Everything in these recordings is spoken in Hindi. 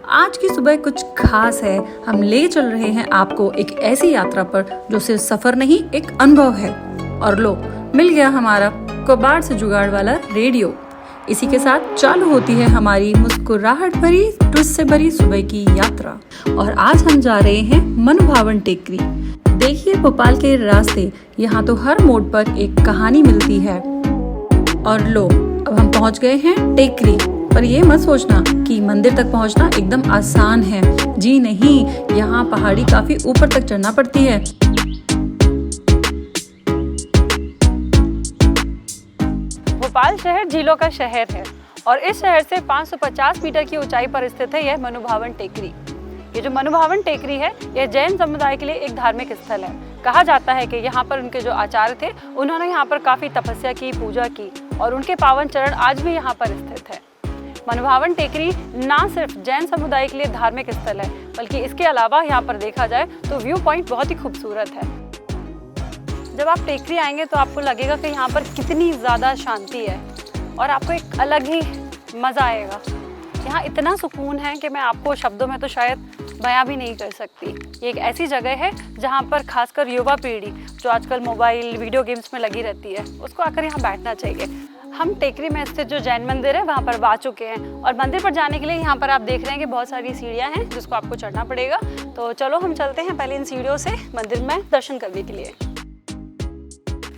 आज की सुबह कुछ खास है। हम ले चल रहे हैं आपको एक ऐसी यात्रा पर जो सिर्फ सफर नहीं, एक अनुभव है। और लो, मिल गया हमारा कबाड़ से जुगाड़ वाला रेडियो। इसी के साथ चालू होती है हमारी मुस्कुराहट भरी, ट्विस्ट से भरी सुबह की यात्रा। और आज हम जा रहे हैं मनभावन टेकरी। देखिए भोपाल के रास्ते, यहाँ तो हर मोड़ पर एक कहानी मिलती है। और लो, अब हम पहुँच गए हैं टेकरी। पर ये मत सोचना कि मंदिर तक पहुंचना एकदम आसान है। जी नहीं, यहाँ पहाड़ी काफी ऊपर तक चढ़ना पड़ती है। भोपाल शहर झीलों का शहर है और इस शहर से 550 मीटर की ऊंचाई पर स्थित है यह मनभावन टेकरी। ये जो मनभावन टेकरी है, यह जैन समुदाय के लिए एक धार्मिक स्थल है। कहा जाता है कि यहाँ पर उनके जो आचार्य थे, उन्होंने यहाँ पर काफी तपस्या की, पूजा की और उनके पावन चरण आज भी यहाँ पर स्थित है। मनभावन टेकरी ना सिर्फ जैन समुदाय के लिए धार्मिक स्थल है, बल्कि इसके अलावा यहाँ पर देखा जाए तो व्यू पॉइंट बहुत ही खूबसूरत है। जब आप टेकरी आएंगे तो आपको लगेगा कि यहाँ पर कितनी ज़्यादा शांति है और आपको एक अलग ही मज़ा आएगा। यहाँ इतना सुकून है कि मैं आपको शब्दों में तो शायद बयां भी नहीं कर सकती। ये एक ऐसी जगह है जहाँ पर खासकर युवा पीढ़ी जो आजकल मोबाइल वीडियो गेम्स में लगी रहती है, उसको आकर यहाँ बैठना चाहिए। हम टेकरी में स्थित जो जैन मंदिर है वहाँ पर आ चुके हैं और मंदिर पर जाने के लिए यहाँ पर आप देख रहे हैं कि बहुत सारी सीढ़ियाँ हैं जिसको आपको चढ़ना पड़ेगा। तो चलो हम चलते हैं पहले इन सीढ़ियों से मंदिर में दर्शन करने के लिए।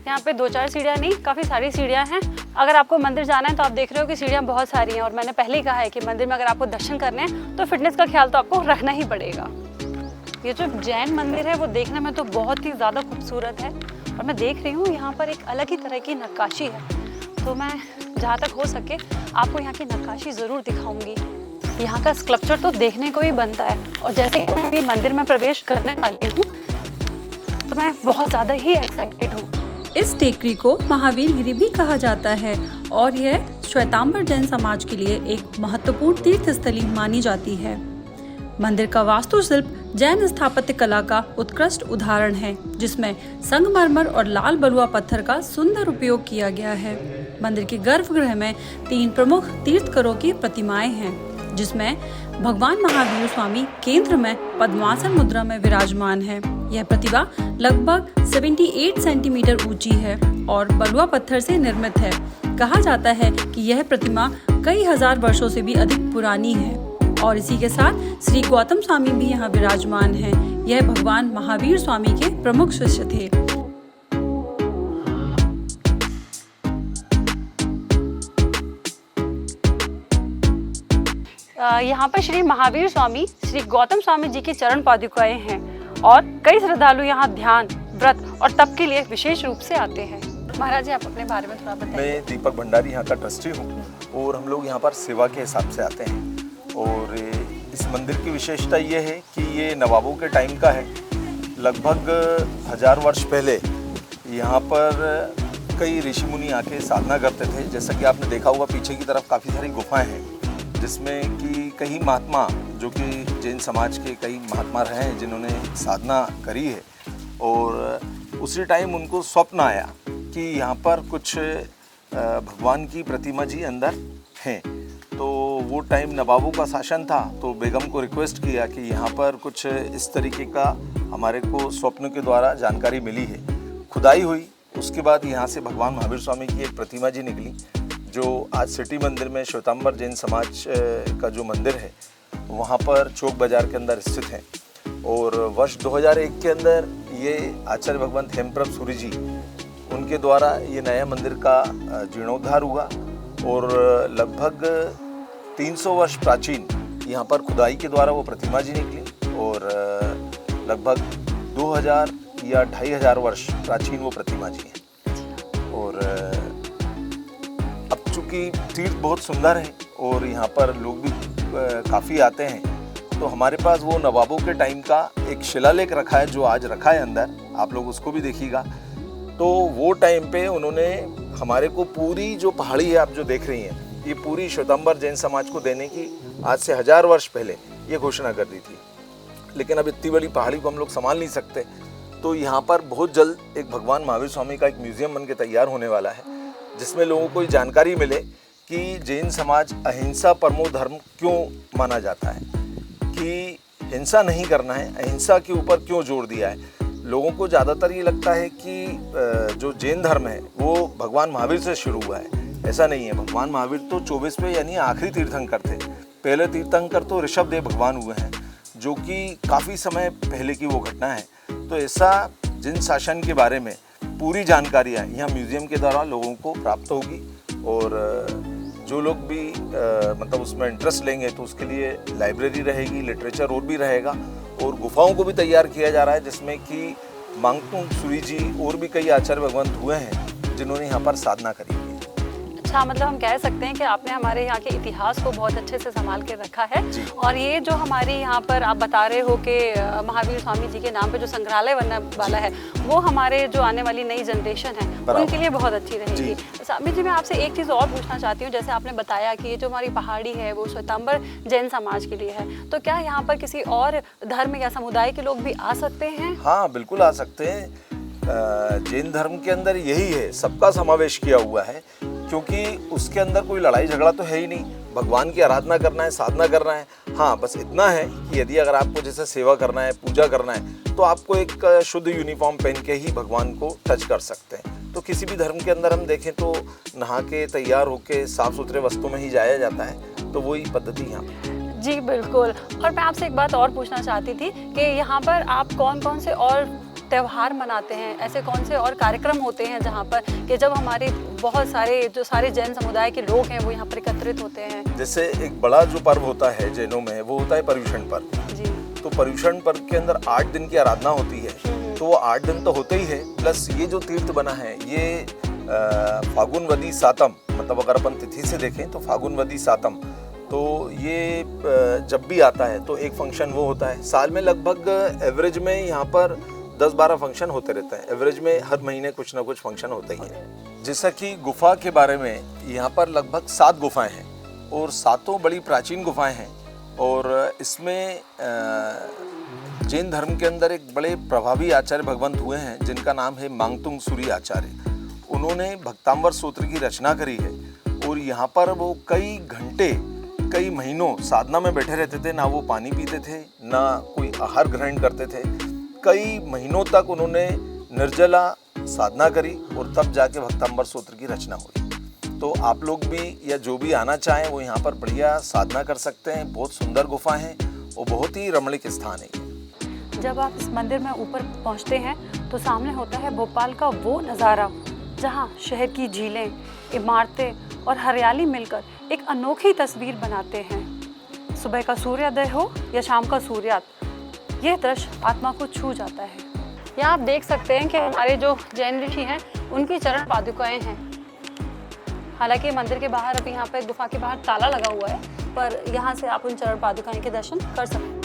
यहाँ पे 2-4 सीढ़ियाँ नहीं, काफ़ी सारी सीढ़ियाँ हैं। अगर आपको मंदिर जाना है तो आप देख रहे हो कि सीढ़ियाँ बहुत सारी हैं और मैंने पहले ही कहा है कि मंदिर में अगर आपको दर्शन करने हैं तो फिटनेस का ख्याल तो आपको रखना ही पड़ेगा। ये जो जैन मंदिर है वो देखने में तो बहुत ही ज़्यादा खूबसूरत है और मैं देख रही हूँ यहाँ पर एक अलग ही तरह की नक्काशी है। तो मैं जहाँ तक हो सके आपको यहाँ की नक्काशी ज़रूर दिखाऊंगी। यहाँ का स्कल्पचर तो देखने को ही बनता है और जैसे कि मंदिर में प्रवेश करने वाली हूँ तो मैं बहुत ज़्यादा ही एक्साइटेड हूँ। इस टेकरी को महावीर गिरी भी कहा जाता है और यह श्वेतांबर जैन समाज के लिए एक महत्वपूर्ण तीर्थस्थली मानी जाती है। मंदिर का वास्तुशिल्प जैन स्थापत्य कला का उत्कृष्ट उदाहरण है, जिसमें संगमरमर और लाल बलुआ पत्थर का सुंदर उपयोग किया गया है। मंदिर के गर्भगृह में 3 प्रमुख तीर्थंकरों की प्रतिमाएं हैं, जिसमें भगवान महावीर स्वामी केंद्र में पद्मासन मुद्रा में विराजमान है। यह प्रतिमा लगभग 78 सेंटीमीटर ऊंची है और बलुआ पत्थर से निर्मित है। कहा जाता है कि यह प्रतिमा कई हजार वर्षों से भी अधिक पुरानी है। और इसी के साथ श्री गौतम स्वामी भी यहाँ विराजमान हैं। यह भगवान महावीर स्वामी के प्रमुख शिष्य थे। यहाँ पर श्री महावीर स्वामी, श्री गौतम स्वामी जी की चरण पादुकाएं हैं और कई श्रद्धालु यहाँ ध्यान, व्रत और तप के लिए विशेष रूप से आते हैं। महाराज जी, आप अपने बारे में थोड़ा बताइए। मैं दीपक भंडारी यहाँ का ट्रस्टी हूँ और हम लोग यहाँ पर सेवा के हिसाब से आते हैं। और इस मंदिर की विशेषता ये है कि ये नवाबों के टाइम का है। लगभग 1000 वर्ष पहले यहाँ पर कई ऋषि मुनि आके साधना करते थे। जैसा कि आपने देखा होगा पीछे की तरफ काफ़ी सारी गुफाएं हैं, जिसमें कि कई महात्मा, जो कि जैन समाज के कई महात्मा रहे हैं जिन्होंने साधना करी है। और उसी टाइम उनको स्वप्न आया कि यहाँ पर कुछ भगवान की प्रतिमा जी अंदर हैं। तो वो टाइम नवाबों का शासन था, तो बेगम को रिक्वेस्ट किया कि यहाँ पर कुछ इस तरीके का हमारे को स्वप्न के द्वारा जानकारी मिली है। खुदाई हुई, उसके बाद यहाँ से भगवान महावीर स्वामी की एक प्रतिमा जी निकली, जो आज सिटी मंदिर में श्वेतांबर जैन समाज का जो मंदिर है वहाँ पर चौक बाजार के अंदर स्थित है। और वर्ष 2001 के अंदर ये आचार्य भगवंत हेमप्रभ सूरी जी, उनके द्वारा ये नया मंदिर का जीर्णोद्धार हुआ और लगभग 300 वर्ष प्राचीन यहाँ पर खुदाई के द्वारा वो प्रतिमा जी निकली और लगभग 2000 या 2500 वर्ष प्राचीन वो प्रतिमा जी है। और अब चूँकि तीर्थ बहुत सुंदर है और यहाँ पर लोग भी काफ़ी आते हैं, तो हमारे पास वो नवाबों के टाइम का एक शिलालेख रखा है जो आज रखा है अंदर, आप लोग उसको भी देखिएगा। तो वो टाइम पे उन्होंने हमारे को पूरी जो पहाड़ी है आप जो देख रही हैं, ये पूरी श्वेतांबर जैन समाज को देने की आज से 1000 वर्ष पहले ये घोषणा कर दी थी। लेकिन अब इतनी बड़ी पहाड़ी को हम लोग संभाल नहीं सकते, तो यहाँ पर बहुत जल्द एक भगवान महावीर स्वामी का एक म्यूजियम बन के तैयार होने वाला है, जिसमें लोगों को जानकारी मिले कि जैन समाज अहिंसा परमो धर्म क्यों माना जाता है। कि हिंसा नहीं करना है, अहिंसा के ऊपर क्यों जोर दिया है। लोगों को ज़्यादातर ये लगता है कि जो जैन धर्म है वो भगवान महावीर से शुरू हुआ है। ऐसा नहीं है। भगवान महावीर तो 24वें यानी आखिरी तीर्थंकर थे। पहले तीर्थंकर तो ऋषभदेव भगवान हुए हैं, जो कि काफ़ी समय पहले की वो घटना है। तो ऐसा जैन शासन के बारे में पूरी जानकारियाँ यहाँ म्यूज़ियम के द्वारा लोगों को प्राप्त होगी, और जो लोग भी मतलब उसमें इंटरेस्ट लेंगे तो उसके लिए लाइब्रेरी रहेगी, लिटरेचर और भी रहेगा, और गुफाओं को भी तैयार किया जा रहा है, जिसमें कि मांगतुंग सूरी जी और भी कई आचार्य भगवंत हुए हैं जिन्होंने यहाँ पर साधना करी है। अच्छा, मतलब हम कह सकते हैं कि आपने हमारे यहाँ के इतिहास को बहुत अच्छे से संभाल के रखा है। और ये जो हमारे यहाँ पर आप बता रहे हो कि महावीर स्वामी जी के नाम पे जो संग्रहालय बनने वाला है, वो हमारे जो आने वाली नई जनरेशन है उनके लिए बहुत अच्छी रहेगी। स्वामी जी, मैं आपसे एक चीज़ और पूछना चाहती हूँ। जैसे आपने बताया कि ये जो हमारी पहाड़ी है वो श्वेतांबर जैन समाज के लिए है, तो क्या यहाँ पर किसी और धर्म या समुदाय के लोग भी आ सकते हैं? हाँ, बिल्कुल आ सकते हैं। जैन धर्म के अंदर यही है, सबका समावेश किया हुआ है, क्योंकि उसके अंदर कोई लड़ाई झगड़ा तो है ही नहीं। भगवान की आराधना करना है, साधना करना है। हाँ, बस इतना है कि यदि अगर आपको जैसे सेवा करना है, पूजा करना है, तो आपको एक शुद्ध यूनिफॉर्म पहन के ही भगवान को टच कर सकते हैं। तो किसी भी धर्म के अंदर हम देखें तो नहा के तैयार होके साफ सुथरे वस्त्रों में ही जाया जाता है। तो वही पद्धति यहाँ पर। जी बिल्कुल। और मैं आपसे एक बात और पूछना चाहती थी कि यहाँ पर आप कौन कौन से और त्यौहार मनाते हैं, ऐसे कौन से और कार्यक्रम होते हैं जहाँ पर कि जब हमारे बहुत सारे जो सारे जैन समुदाय के लोग हैं वो यहाँ पर एकत्रित होते हैं? जैसे एक बड़ा जो पर्व होता है जैनों में, वो होता है पर्युषण पर्व। जी। तो पर्युषण पर्व के अंदर 8 दिन की आराधना होती है। तो वो 8 दिन तो होते ही है, प्लस ये जो तीर्थ बना है ये फागुन वदी सातम, मतलब अगर अपन तिथि से देखें तो फागुन वदी सातम, तो ये जब भी आता है तो एक फंक्शन वो होता है। साल में लगभग एवरेज में यहाँ पर 10-12 फंक्शन होते रहते हैं। एवरेज में हर महीने कुछ ना कुछ फंक्शन होते ही हैं। जैसा कि गुफा के बारे में, यहाँ पर लगभग 7 गुफाएं हैं और 7 बड़ी प्राचीन गुफाएं हैं। और इसमें जैन धर्म के अंदर एक बड़े प्रभावी आचार्य भगवंत हुए हैं जिनका नाम है मांगतुंग सूरी आचार्य। उन्होंने भक्तांबर सूत्र की रचना करी है, और यहाँ पर वो कई घंटे, कई महीनों साधना में बैठे रहते थे। ना वो पानी पीते थे, ना कोई आहार ग्रहण करते थे। कई महीनों तक उन्होंने निर्जला साधना करी, और तब जाके भक्तांबर सूत्र की रचना हुई। तो आप लोग भी या जो भी आना चाहें वो यहाँ पर बढ़िया साधना कर सकते हैं। बहुत सुंदर गुफा है और बहुत ही रमणीक स्थान है। जब आप इस मंदिर में ऊपर पहुँचते हैं तो सामने होता है भोपाल का वो नज़ारा जहाँ शहर की झीलें, इमारतें और हरियाली मिलकर एक अनोखी तस्वीर बनाते हैं। सुबह का सूर्योदय हो या शाम का सूर्यास्त, यह दृश्य आत्मा को छू जाता है। यहाँ आप देख सकते हैं कि हमारे जो जैन ऋषि हैं उनकी चरण पादुकाएं हैं। हालांकि मंदिर के बाहर, अभी यहाँ पे गुफा के बाहर ताला लगा हुआ है, पर यहाँ से आप उन चरण पादुकाएं के दर्शन कर सकते हैं।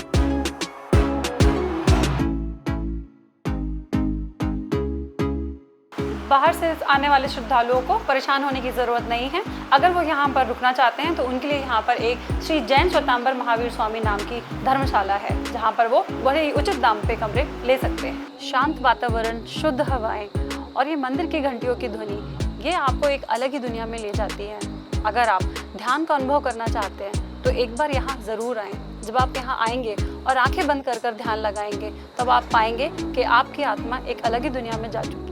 बाहर से आने वाले श्रद्धालुओं को परेशान होने की ज़रूरत नहीं है। अगर वो यहाँ पर रुकना चाहते हैं तो उनके लिए यहाँ पर एक श्री जैन श्वेतांबर महावीर स्वामी नाम की धर्मशाला है, जहाँ पर वो बड़े ही उचित दाम पे कमरे ले सकते हैं। शांत वातावरण, शुद्ध हवाएं और ये मंदिर की घंटियों की ध्वनि, ये आपको एक अलग ही दुनिया में ले जाती है। अगर आप ध्यान का अनुभव करना चाहते हैं तो एक बार यहाँ ज़रूर आएँ। जब आप यहाँ आएंगे और आंखें बंद कर ध्यान लगाएंगे, तब आप पाएंगे कि आपकी आत्मा एक अलग ही दुनिया में जा चुकी है।